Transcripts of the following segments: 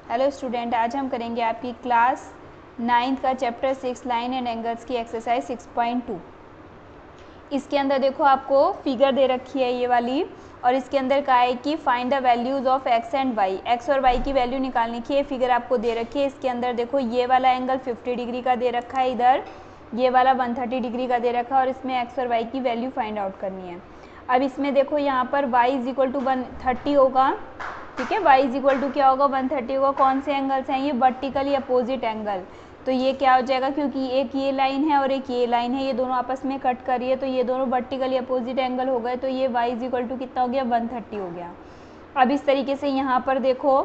Hello student, आज हम करेंगे आपकी क्लास 9th का चैप्टर 6 लाइन एंड एंगल्स की एक्सरसाइज 6.2। इसके अंदर देखो आपको फिगर दे रखी है ये वाली, और इसके अंदर कहा है कि find the values of X and Y. X और वाई की वैल्यू निकालने की फिगर आपको दे रखी है। इसके अंदर देखो ये वाला एंगल 50 डिग्री का दे रखा है, इधर ये वाला 130 डिग्री का दे रखा है, और इसमें एक्स और वाई की वैल्यू फाइंड आउट करनी है। अब इसमें देखो यहाँ पर y इज इक्वल टू 130 होगा, ठीक है। y इज इक्वल टू क्या होगा, 130 होगा। कौन से एंगल्स हैं ये, वर्टिकली अपोजिट एंगल। तो ये क्या हो जाएगा, क्योंकि एक ये लाइन है और एक ये लाइन है, ये दोनों आपस में कट कर रही है, तो ये दोनों वर्टिकली अपोजिट एंगल हो गए। तो ये y इज इक्वल टू कितना हो गया, 130 हो गया। अब इस तरीके से यहाँ पर देखो,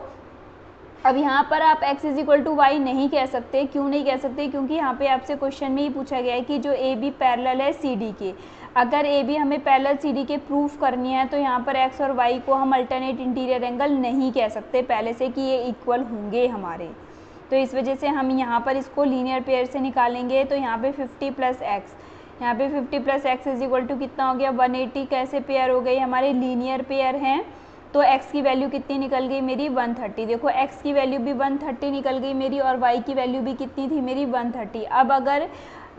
अब यहाँ पर आप x is equal to Y नहीं कह सकते। क्यों नहीं कह सकते, क्योंकि यहाँ पे आपसे क्वेश्चन में ही पूछा गया है कि जो ए बी पैरेलल है सी डी के। अगर ए बी हमें पैरेलल सी डी के प्रूफ करनी है तो यहाँ पर x और y को हम अल्टरनेट इंटीरियर एंगल नहीं कह सकते पहले से कि ये इक्वल होंगे हमारे। तो इस वजह से हम यहाँ पर इसको लीनियर पेयर से निकालेंगे। तो यहाँ पे 50 प्लस एक्स, यहाँ पे 50 plus X is equal to कितना हो गया, 180। कैसे पेयर हो गई, हमारे लीनियर पेयर हैं। तो x की वैल्यू कितनी निकल गई मेरी, 130। देखो x की वैल्यू भी 130 निकल गई मेरी, और y की वैल्यू भी कितनी थी मेरी, 130। अब अगर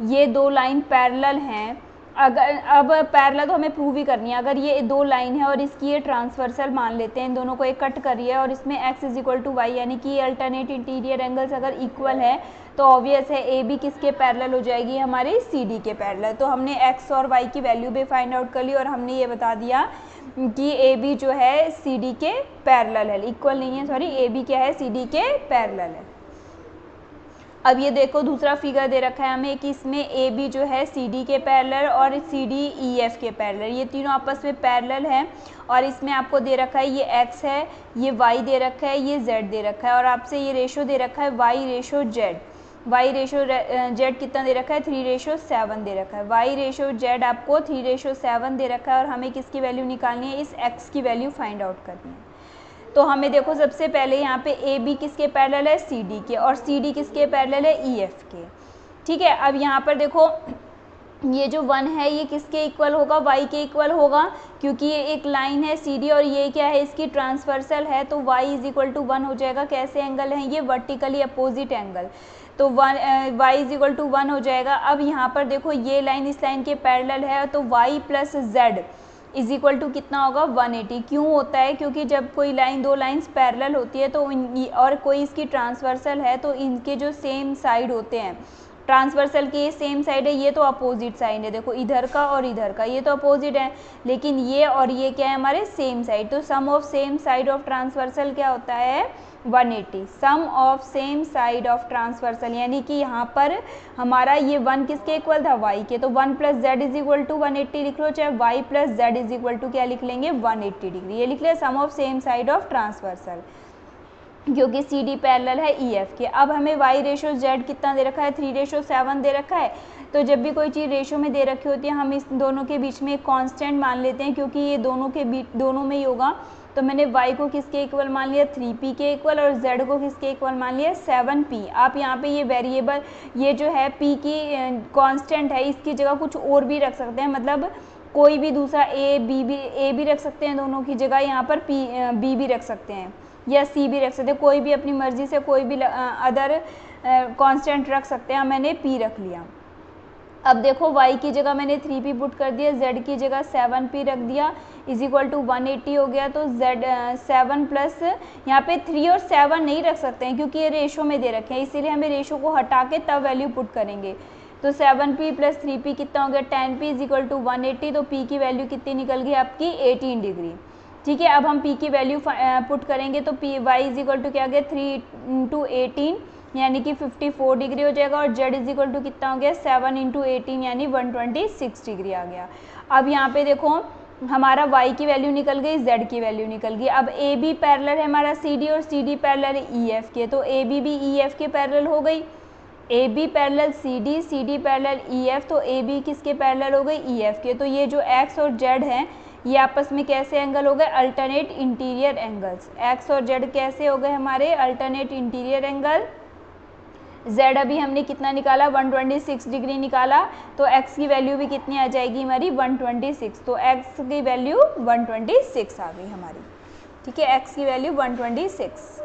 ये दो लाइन पैरेलल हैं, अगर अब पैरेलल तो हमें प्रूव ही करनी है। अगर ये दो लाइन है और इसकी ये ट्रांसवर्सल मान लेते हैं, इन दोनों को एक कट कर रही है, और इसमें x is equal to Y, यानी कि ये अल्टरनेट इंटीरियर एंगल्स अगर इक्वल है तो ऑब्वियस है ए बी किसके पैरेलल हो जाएगी, हमारे सी डी के पैरेलल। तो हमने x और y की वैल्यू भी फाइंड आउट कर ली, और हमने ये बता दिया कि ए बी जो है सी डी के पैरेलल है, इक्वल नहीं है, सॉरी, ए बी क्या है, सी डी के पैरेलल है। अब ये देखो दूसरा फिगर दे रखा है हमें कि इसमें ए बी जो है सी डी के पैरेलल और सी डी ई एफ के पैरेलल, ये तीनों आपस में पैरेलल हैं। और इसमें आपको दे रखा है ये x है, ये y दे रखा है, ये z दे रखा है, और आपसे ये रेशो दे रखा है y ratio z। y ratio z कितना दे रखा है, 3:7 दे रखा है। y रेशो z आपको 3:7 दे रखा है, और हमें किसकी वैल्यू निकालनी है, इस x की वैल्यू फाइंड आउट करनी है। तो हमें देखो सबसे पहले यहाँ पे ए बी किसके पैरेलल है, सी डी के, और सी डी किसके पैरेलल है, ई एफ के, ठीक है। अब यहाँ पर देखो ये जो 1 है ये किसके इक्वल होगा, y के इक्वल होगा, क्योंकि ये एक लाइन है सी डी और ये क्या है, इसकी ट्रांसवर्सल है। तो y इज इक्वल टू 1 हो जाएगा। कैसे एंगल हैं ये, वर्टिकली अपोजिट एंगल। तो y इज इक्वल टू 1 हो जाएगा। अब यहाँ पर देखो ये लाइन इस लाइन के पैरेलल है, तो y plus z is equal to कितना होगा, 180। क्यों होता है, क्योंकि जब कोई लाइन, दो लाइंस पैरेलल होती है तो और कोई इसकी ट्रांसवर्सल है, तो इनके जो सेम साइड होते हैं, ट्रांसवर्सल की ये सेम साइड है, ये तो अपोजिट साइड है। देखो इधर का और इधर का, ये तो अपोजिट है, लेकिन ये और ये क्या है, हमारे सेम साइड। तो sum of same side of transversal क्या होता है, 180। Sum of same side of transversal, यानी कि यहाँ पर हमारा ये 1 किसके इक्वल था, y के। तो 1 plus Z is equal to 180 लिख लो, चाहे y plus Z is equal to क्या लिख लेंगे, 180 डिग्री। ये लिख ले sum of same side of transversal, क्योंकि सी डी पैरेलल है ई एफ के। अब हमें y रेशो z कितना दे रखा है, 3:7 दे रखा है। तो जब भी कोई चीज़ रेशो में दे रखी होती है, हम इस दोनों के बीच में एक कांस्टेंट मान लेते हैं, क्योंकि ये दोनों में ही होगा। तो मैंने y को किसके इक्वल मान लिया, 3p के इक्वल, और z को किसके इक्वल मान लिया, 7p। आप यहाँ पे ये वेरिएबल, ये जो है p की कांस्टेंट है, इसकी जगह कुछ और भी रख सकते हैं, मतलब कोई भी दूसरा a भी रख सकते हैं दोनों की जगह, यहाँ पर b भी रख सकते हैं, या c भी रख सकते हैं। कोई भी अपनी मर्जी से कोई भी अदर कांस्टेंट रख सकते हैं। मैंने p रख लिया। अब देखो y की जगह मैंने 3p पुट कर दिया, z की जगह 7p रख दिया, इज इक्वल टू 180 हो गया। तो z 7 प्लस, यहाँ पे 3 और 7 नहीं रख सकते हैं क्योंकि ये रेशो में दे रखे हैं, इसीलिए हमें रेशो को हटा के तब वैल्यू पुट करेंगे। तो 7p प्लस 3p कितना हो गया, 10p इज इक्वल टू 180। तो p की वैल्यू कितनी निकल गई आपकी, 18 डिग्री, ठीक है। अब हम p की वैल्यू पुट करेंगे, तो y इज इक्वल टू क्या गया, 3 × 18 यानी कि 54 डिग्री हो जाएगा, और z इज इक्वल टू कितना हो गया, 7 × 18 यानी 126 डिग्री आ गया। अब यहाँ पे देखो हमारा y की वैल्यू निकल गई, z की वैल्यू निकल गई। अब ए बी पैरेलल है हमारा सी डी, और सी डी पैरेलल है ई एफ के। तो ए बी भी ई एफ के पैरेलल हो गई, A B parallel C D parallel E F. तो ए बी किसके पैरेलल हो गई, ई एफ के। तो ये जो x और z हैं ये आपस में कैसे एंगल हो गए, अल्टरनेट इंटीरियर एंगल्स। x और z कैसे हो गए हमारे, अल्टरनेट इंटीरियर एंगल। z अभी हमने कितना निकाला, 126 डिग्री निकाला, तो x की वैल्यू भी कितनी आ जाएगी हमारी, 126। तो x की वैल्यू 126 आ गई हमारी, ठीक है, x की वैल्यू 126।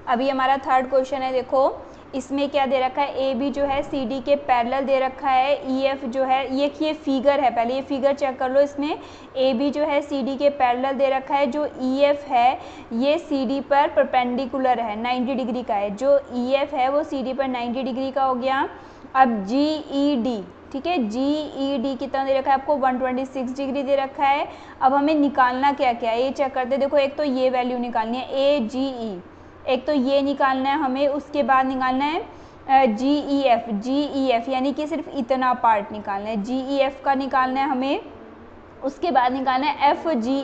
अभी हमारा थर्ड क्वेश्चन है, देखो इसमें क्या दे रखा है, ए बी जो है सी डी के पैरेलल दे रखा है, ई एफ जो है ये फिगर है, पहले ये फिगर चेक कर लो। इसमें ए बी जो है सी डी के पैरेलल दे रखा है, जो ई एफ है ये सी डी पर परपेंडिकुलर है, 90 डिग्री का है। जो ई एफ है वो सी डी पर 90 डिग्री का हो गया। अब जी ई डी, ठीक है, जी ई डी कितना दे रखा है आपको, 126 डिग्री दे रखा है। अब हमें निकालना क्या क्या है ये चेक करते हैं। देखो एक तो ये वैल्यू निकालनी है ए जी ई, एक तो ये निकालना है हमें, उसके बाद निकालना है जी ई एफ यानी कि सिर्फ इतना पार्ट निकालना है, जी ई एफ का निकालना है हमें। उसके बाद निकालना है एफ जी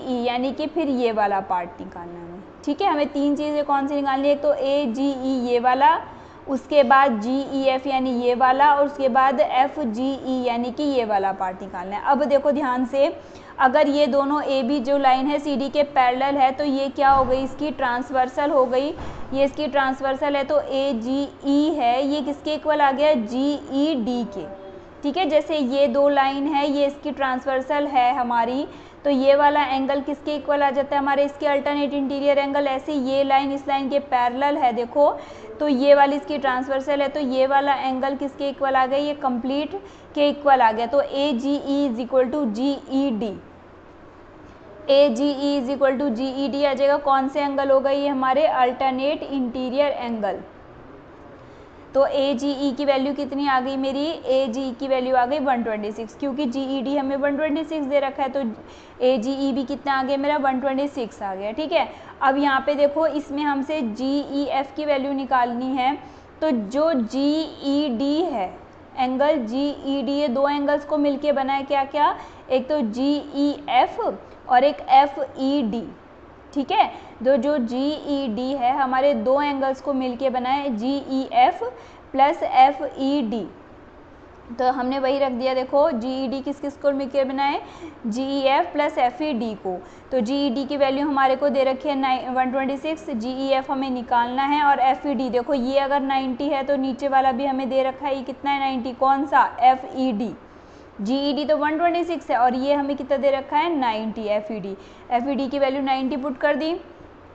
ई यानी कि फिर ये वाला पार्ट निकालना है हमें, ठीक है। हमें तीन चीज़ें कौन सी निकालनी है, एक तो ए जी ई ये वाला, उसके बाद जी ई एफ यानी ये वाला, और उसके बाद एफ जी ई यानी कि ये वाला पार्ट निकालना है। अब देखो ध्यान से, अगर ये दोनों ए बी जो लाइन है सी डी के पैरेलल है तो ये क्या हो गई, इसकी ट्रांसवर्सल हो गई, ये इसकी ट्रांसवर्सल है। तो ए जी ई है ये किसके इक्वल आ गया, जी ई डी के, ठीक है। जैसे ये दो लाइन है ये इसकी ट्रांसवर्सल है हमारी, तो ये वाला एंगल किसके इक्वल आ जाता है हमारे, इसके अल्टरनेट इंटीरियर एंगल। ऐसे ये लाइन इस लाइन के पैरेलल है देखो, तो ये वाली इसकी ट्रांसवर्सल है, तो ये वाला एंगल किसके इक्वल आ गया, ये कंप्लीट के इक्वल आ गया। तो A G E is equal to G E D, A G E is equal to G E D आ जाएगा। कौन से एंगल होगा, ये हमारे अल्टरनेट इंटीरियर एंगल। तो ए जी ई की वैल्यू कितनी आ गई मेरी, ए जी ई की वैल्यू आ गई 126, क्योंकि जी ई डी हमें 126 दे रखा है, तो ए जी ई भी कितना आ गया मेरा 126 आ गया, ठीक है। अब यहाँ पे देखो इसमें हमसे जी ई एफ की वैल्यू निकालनी है, तो जो जी ई डी है एंगल जी ई डी, ये दो एंगल्स को मिलके बना है क्या क्या, एक तो जी ई एफ और एक एफ ई डी, ठीक है। जो जी ई डी है हमारे दो एंगल्स को मिलके बना है G E F plus F E D, तो हमने वही रख दिया। देखो जी ई डी किस किस को मिलकर बना है, G E F plus F E D को। तो जी ई डी की वैल्यू हमारे को दे रखी है 126, जी ई एफ हमें निकालना है, और एफ ई डी देखो ये अगर 90 है तो नीचे वाला भी हमें दे रखा है, ये कितना है 90, कौन सा, एफ ई डी। जी ई डी तो 126 है और ये हमें कितना दे रखा है 90, एफ ई डी की वैल्यू 90 पुट कर दी,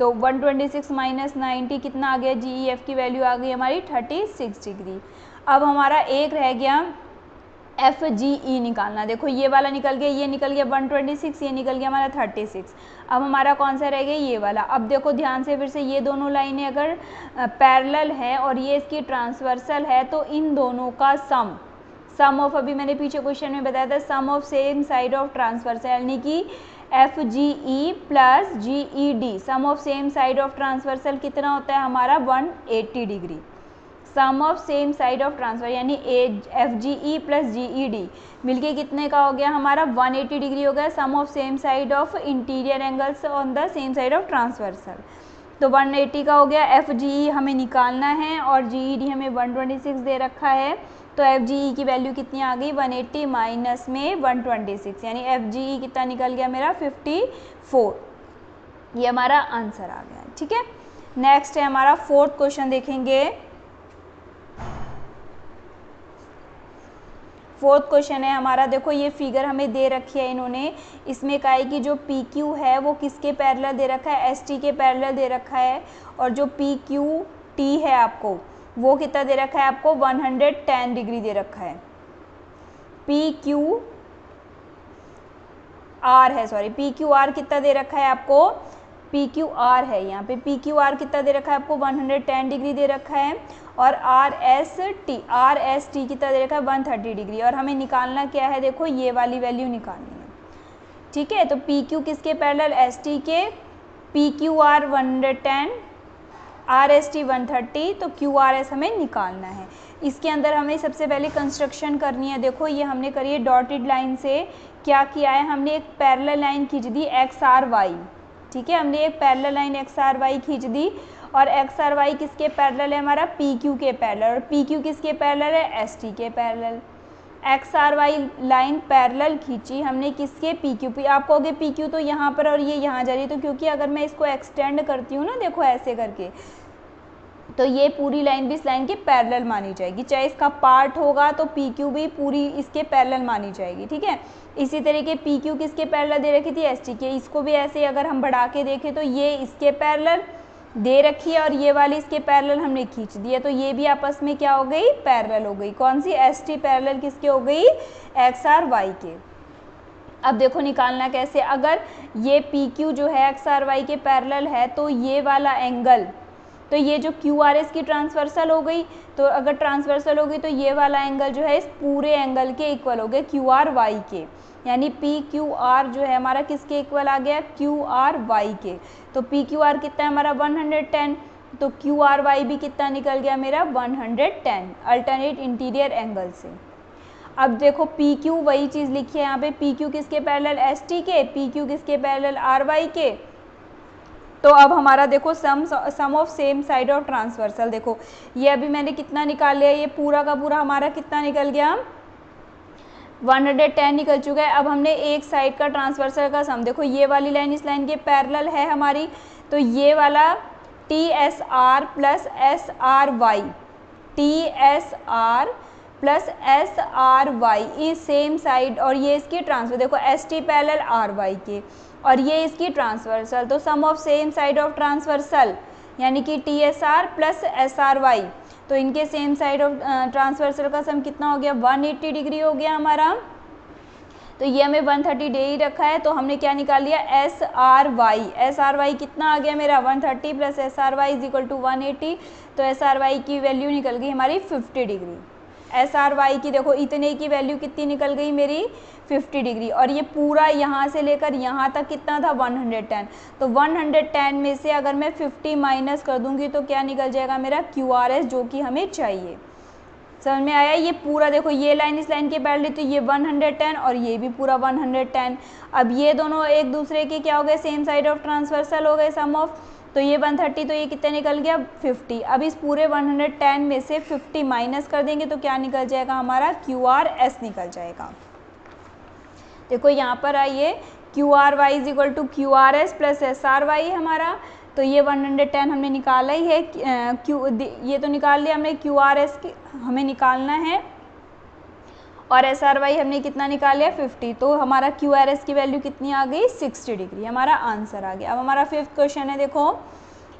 तो 126 माइनस 90 कितना आ गया, जी ई एफ की वैल्यू आ गई हमारी 36 डिग्री। अब हमारा एक रह गया एफ जी ई निकालना। देखो ये वाला निकल गया, ये निकल गया 126, ये निकल गया हमारा 36। अब हमारा कौन सा रह गया, ये वाला। अब देखो ध्यान से फिर से, ये दोनों लाइनें अगर पैरेलल है और ये इसकी ट्रांसवर्सल है, तो इन दोनों का सम ऑफ, अभी मैंने पीछे क्वेश्चन में बताया था, sum of same side of transversal यानी कि F G E plus G E D, sum of same side of transversal कितना होता है हमारा 180 degree. Sum of same side of transfer यानी F G E plus G E D मिलके कितने का हो गया हमारा 180 डिग्री हो गया। Sum of same side of interior angles on the same side of transversal, तो 180 का हो गया। एफ जी ई हमें निकालना है और जी ई डी हमें 126 दे रखा है, तो एफ जी ई की वैल्यू कितनी आ गई 180 माइनस में 126, यानी एफ जी ई कितना निकल गया मेरा 54। ये हमारा आंसर आ गया, ठीक है। नेक्स्ट है हमारा फोर्थ क्वेश्चन देखेंगे। फोर्थ क्वेश्चन है हमारा, देखो ये फिगर हमें दे रखी है इन्होंने, इसमें कहा है कि जो पी क्यू है वो किसके पैरेलल दे रखा है, एस टी के पैरेलल दे रखा है, और जो पी क्यू टी है आपको वो कितना दे रखा है, आपको 110 डिग्री दे रखा है। पी क्यू आर है, सॉरी पी क्यू आर कितना दे रखा है आपको, पी क्यू आर है यहाँ पे, पी क्यू आर कितना दे रखा है आपको 110 डिग्री दे रखा है, और आर एस टी कितना दे रखा है 130 डिग्री। और हमें निकालना क्या है, देखो ये वाली वैल्यू निकालनी है, ठीक है। तो पी क्यू किसके पैरेलल, एस टी के, P Q R 110, R S T 130, तो क्यू आर एस हमें निकालना है। इसके अंदर हमें सबसे पहले कंस्ट्रक्शन करनी है। देखो ये हमने करी है डॉटेड लाइन से, क्या किया है हमने, एक पैरेलल लाइन खींच दी एक्स आर वाई, ठीक है। हमने एक parallel line X R Y खींच दी, और एक्स आर वाई किसके पैरेलल है हमारा, पी क्यू के पैरेलल, और पी क्यू किसके पैरेलल है, एस टी के parallel. X R Y line parallel खींची हमने किसके, पी क्यू पी। आप कहोगे पी क्यू तो यहाँ पर और ये यहाँ जा रही है, तो क्योंकि अगर मैं इसको एक्सटेंड करती हूँ ना, देखो ऐसे करके, तो ये पूरी लाइन भी इस लाइन के पैरेलल मानी जाएगी, चाहे इसका पार्ट होगा तो पी क्यू भी पूरी इसके पैरेलल मानी जाएगी, ठीक है। इसी तरीके पी क्यू किसके पैरेलल दे रखी थी, एस टी के। इसको भी ऐसे अगर हम बढ़ा के देखें तो ये इसके पैरेलल दे रखी है और ये वाली इसके पैरेलल हमने खींच दी है, तो ये भी आपस में क्या हो गई, पैरेलल हो गई। कौन सी, एस टी पैरेलल किसके हो गई, एक्स आर वाई के। अब देखो निकालना कैसे, अगर ये पी क्यू जो है एक्स आर वाई के पैरेलल है तो ये वाला एंगल, तो ये जो क्यू आर एस की ट्रांसवर्सल हो गई, तो अगर ट्रांसवर्सल हो गई तो ये वाला एंगल जो है इस पूरे एंगल के इक्वल हो गए क्यू आर वाई के, यानी पी क्यू आर जो है हमारा किसके इक्वल आ गया, क्यू आर वाई के। तो पी क्यू आर कितना है हमारा 110, तो क्यू आर वाई भी कितना निकल गया मेरा 110 अल्टरनेट इंटीरियर एंगल से। अब देखो पी क्यू वही चीज़ लिखी है यहाँ पे, पी क्यू किसके पैरेलल, एस टी के, पी क्यू किसके पैरेलल, आर वाई के। तो अब हमारा देखो sum of same side of transversal, देखो ये अभी मैंने कितना निकाल लिया, ये पूरा का पूरा हमारा कितना निकल गया 110 निकल चुका है। अब हमने एक साइड का ट्रांसवर्सल का सम, देखो ये वाली लाइन इस लाइन के पैरेलल है हमारी, तो ये वाला T S R plus S R Y, T S R plus S R Y is same side, और ये इसकी ट्रांसफर, देखो S T parallel R Y के और ये इसकी ट्रांसवर्सल, तो sum of same side of transversal यानी कि T S R plus S R Y, तो इनके सेम साइड ऑफ ट्रांसवर्सल का सम कितना हो गया 180 डिग्री हो गया हमारा। तो ये हमें 130 दे ही रखा है, तो हमने क्या निकाल लिया एस आर वाई कितना आ गया मेरा 130 plus S R Y is equal to 180, तो एस आर वाई की वैल्यू निकल गई हमारी 50 डिग्री। एस आर वाई की देखो इतने की वैल्यू कितनी निकल गई मेरी 50 डिग्री, और ये पूरा यहाँ से लेकर यहाँ तक कितना था 110, तो 110 में से अगर मैं 50 माइनस कर दूंगी तो क्या निकल जाएगा मेरा क्यू आर एस, जो कि हमें चाहिए। समझ में आया, ये पूरा देखो ये लाइन इस लाइन के पैरेलल, तो ये 110 और ये भी पूरा 110। अब ये दोनों एक दूसरे के क्या हो गए, सेम साइड ऑफ ट्रांसवर्सल हो गए सम ऑफ, तो ये 130 तो ये कितना निकल गया 50। अब इस पूरे 110 में से 50 माइनस कर देंगे तो क्या निकल जाएगा हमारा क्यू आर एस निकल जाएगा। देखो यहाँ पर आइए Q R Y is equal to Q R S plus S R Y हमारा, तो ये 110 हमने निकाला ही है, ये तो निकाल लिया हमने, क्यू आर एस हमें निकालना है और एस आर वाई हमने कितना निकाल लिया 50, तो हमारा क्यू आर एस की वैल्यू कितनी आ गई 60 डिग्री, हमारा आंसर आ गया। अब हमारा 5th क्वेश्चन है, देखो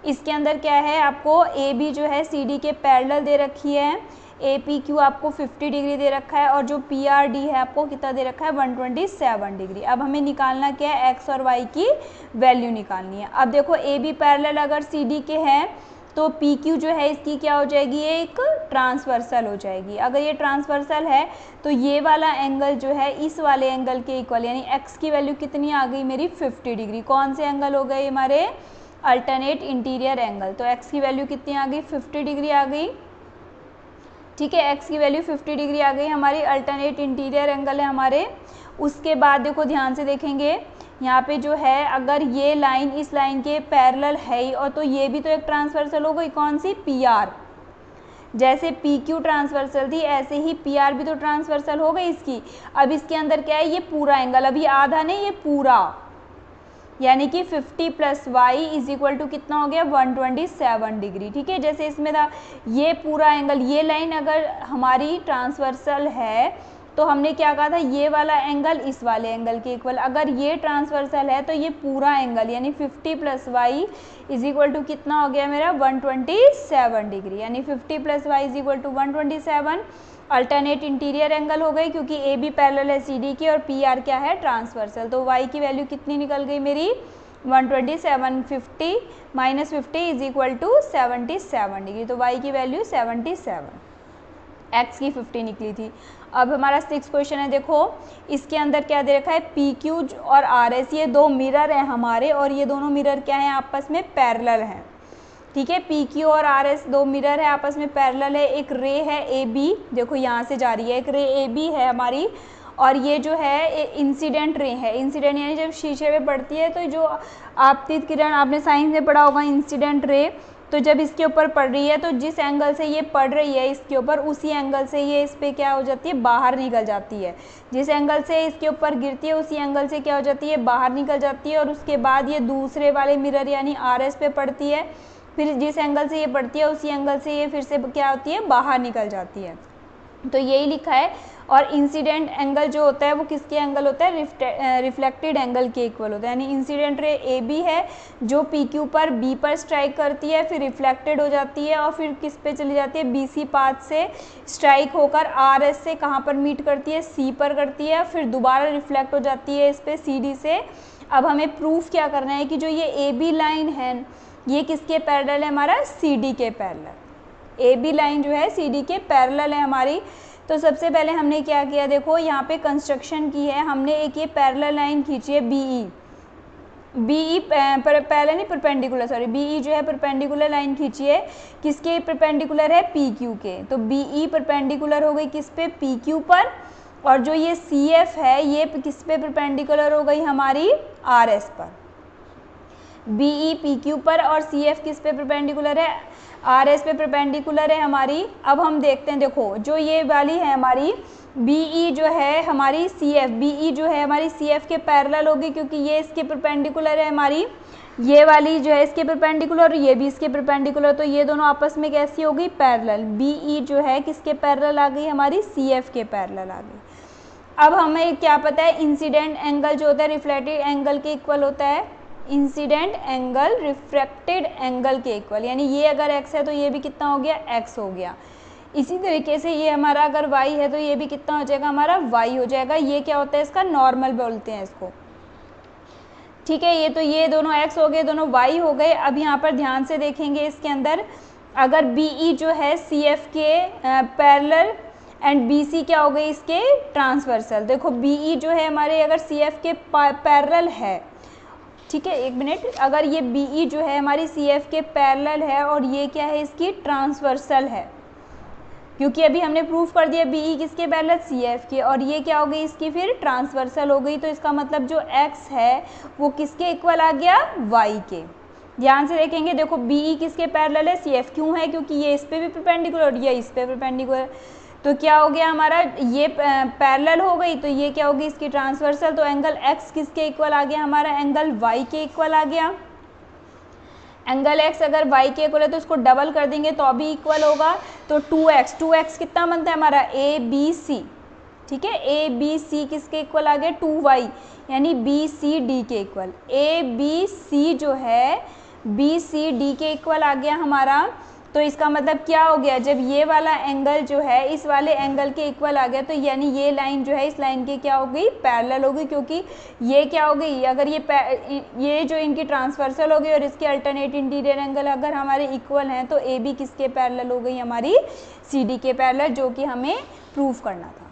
इसके अंदर क्या है, आपको ए बी जो है सी डी के पैरेलल दे रखी है, ए पी क्यू आपको 50 डिग्री दे रखा है और जो पी आर डी है आपको कितना दे रखा है 127 डिग्री। अब हमें निकालना क्या है, एक्स और वाई की वैल्यू निकालनी है। अब देखो ए बी पैरेलल अगर सी डी के हैं तो पी क्यू जो है इसकी क्या हो जाएगी, ये एक ट्रांसवर्सल हो जाएगी। अगर ये ट्रांसवर्सल है तो ये वाला एंगल जो है इस वाले एंगल के इक्वल, यानी एक्स की वैल्यू कितनी आ गई मेरी 50 डिग्री। कौन से एंगल हो गए हमारे, अल्टरनेट इंटीरियर एंगल, तो एक्स की वैल्यू कितनी आ गई 50 डिग्री आ गई, ठीक है, एक्स की वैल्यू 50 डिग्री आ गई, हमारी अल्टरनेट इंटीरियर एंगल है हमारे। उसके बाद देखो ध्यान से देखेंगे यहाँ पे जो है, अगर ये लाइन इस लाइन के पैरेलल है ही, और तो ये भी तो एक ट्रांसवर्सल हो गई, कौन सी पी आर, जैसे पी क्यू ट्रांसवर्सल थी ऐसे ही पी आर भी तो ट्रांसवर्सल हो गई इसकी। अब इसके अंदर क्या है, ये पूरा एंगल, अभी आधा नहीं ये पूरा, यानी कि 50 plus Y is equal to कितना हो गया 127 डिग्री, ठीक है। जैसे इसमें था ये पूरा एंगल, ये लाइन अगर हमारी ट्रांसवर्सल है तो हमने क्या कहा था, ये वाला एंगल इस वाले एंगल के इक्वल, अगर ये ट्रांसवर्सल है तो ये पूरा एंगल यानी 50 plus Y is equal to कितना हो गया मेरा 127 डिग्री, यानी 50 plus Y is equal to 127 alternate interior angle हो गई, क्योंकि ए बी पैरेलल है सी डी की और पी आर क्या है ट्रांसवर्सल। तो वाई की वैल्यू कितनी निकल गई मेरी 127, 50 minus 50 is equal to 77 degree, तो वाई की वैल्यू 77, एक्स की 50 निकली थी। अब हमारा 6th क्वेश्चन है, देखो इसके अंदर क्या दे रखा है, पी क्यू और आर एस ये दो मिरर हैं हमारे, और ये दोनों मिरर क्या हैं आपस में पैरेलल हैं, ठीक है। पी क्यू और आर एस दो मिरर है आपस में पैरेलल है, एक रे है ए बी, देखो यहाँ से जा रही है, एक रे ए बी है हमारी, और ये जो है इंसिडेंट रे है। इंसिडेंट यानी जब शीशे पे पड़ती है तो जो आपतित किरण आपने साइंस में पढ़ा होगा इंसिडेंट रे, तो जब इसके ऊपर पड़ रही है तो जिस एंगल से ये पड़ रही है इसके ऊपर, उसी एंगल से ये इस पर क्या हो जाती है बाहर निकल जाती है। जिस एंगल से इसके ऊपर गिरती है उसी एंगल से क्या हो जाती है बाहर निकल जाती है, और उसके बाद ये दूसरे वाले मिरर यानी आर एस पे पड़ती है, फिर जिस एंगल से ये पड़ती है उसी एंगल से ये फिर से क्या होती है बाहर निकल जाती है। तो यही लिखा है। और इंसिडेंट एंगल जो होता है वो किसके एंगल होता है, रिफ्लेक्टेड एंगल के इक्वल होता है। यानी इंसिडेंट रे ए बी है जो पी क्यू पर बी पर स्ट्राइक करती है, फिर रिफ्लेक्टेड हो जाती है और फिर किस पे चली जाती है, बी सी पाथ से स्ट्राइक होकर आर एस से कहाँ पर मीट करती है, सी पर करती है, फिर दोबारा रिफ्लेक्ट हो जाती है इस पर सी डी से। अब हमें प्रूफ क्या करना है कि जो ये ए बी लाइन है ये किसके पैरेलल है, हमारा सी डी के पैरेलल। ए बी लाइन जो है सी डी के पैरेलल है हमारी। तो सबसे पहले हमने क्या किया, देखो यहाँ पे कंस्ट्रक्शन की है हमने, एक ये पैरेलल लाइन खींची है बीई पहले नहीं परपेंडिकुलर, सॉरी बीई जो है परपेंडिकुलर लाइन खींची है, किसके परपेंडिकुलर है, पी क्यू के। तो बीई परपेंडिकुलर हो गई किस पे, पी क्यू पर। और जो ये सी एफ है ये किस पे परपेंडिकुलर हो गई, हमारी आर एस पर। बीई पी क्यू पर और सी एफ किस पे परपेंडिकुलर है, आर एस पे परपेंडिकुलर है हमारी। अब हम देखते हैं, देखो जो ये वाली है हमारी बीई जो है हमारी सी एफ, बीई जो है हमारी सी एफ के पैरेलल होगी क्योंकि ये इसके परपेंडिकुलर है हमारी, ये वाली जो है इसके परपेंडिकुलर और ये भी इसके परपेंडिकुलर। तो ये दोनों आपस में कैसी होगी, पैरेलल। बीई जो है किसके पैरेलल आ गई, हमारी सी एफ के पैरेलल आ गई। अब हमें क्या पता है, इंसिडेंट एंगल जो होता है रिफ्लेक्टेड एंगल के इक्वल होता है, इंसिडेंट एंगल रिफ्रैक्टेड एंगल के इक्वल। यानी ये अगर x है तो ये भी कितना हो गया, x हो गया। इसी तरीके से ये हमारा अगर y है तो ये भी कितना हो जाएगा, हमारा y हो जाएगा। ये क्या होता है, इसका नॉर्मल बोलते हैं इसको, ठीक है। ये तो ये दोनों x हो गए, दोनों y हो गए। अब यहाँ पर ध्यान से देखेंगे इसके अंदर, अगर BE जो है CF के पैरेलल एंड BC क्या हो गई, इसके ट्रांसवर्सल। देखो BE जो है हमारे अगर CF के पैरेलल है, ठीक है, एक मिनट, अगर ये BE जो है हमारी CF के पैरेलल है और ये क्या है, इसकी ट्रांसवर्सल है, क्योंकि अभी हमने प्रूफ कर दिया BE किसके पैरेलल, CF के, और ये क्या हो गई, इसकी फिर ट्रांसवर्सल हो गई। तो इसका मतलब जो x है वो किसके इक्वल आ गया, y के। ध्यान से देखेंगे, देखो BE किसके पैरेलल है, CF, क्यों है, क्योंकि ये इस पे भी परपेंडिकुलर और ये इस पे परपेंडिकुलर। तो क्या हो गया हमारा, ये पैरेलल हो गई तो ये क्या होगी, इसकी ट्रांसवर्सल। तो एंगल x किसके इक्वल आ गया, हमारा एंगल y के इक्वल आ गया। एंगल x अगर y के इक्वल है तो इसको डबल कर देंगे तो अभी इक्वल होगा। तो 2x कितना बनता है हमारा, ABC, ठीक है। ABC किसके इक्वल आ गया, 2y, यानी BCD के इक्वल। ABC जो है BCD के इक्वल आ गया हमारा। तो इसका मतलब क्या हो गया, जब ये वाला एंगल जो है इस वाले एंगल के इक्वल आ गया तो यानी ये लाइन जो है इस लाइन के क्या हो गई, पैरेलल हो गई, क्योंकि ये क्या हो गई, अगर ये जो इनकी ट्रांसवर्सल हो गई और इसके अल्टरनेट इंटीरियर एंगल अगर हमारे इक्वल हैं तो AB किसके पैरेलल हो गई, हमारी CD के पैरेलल, जो कि हमें प्रूफ करना था।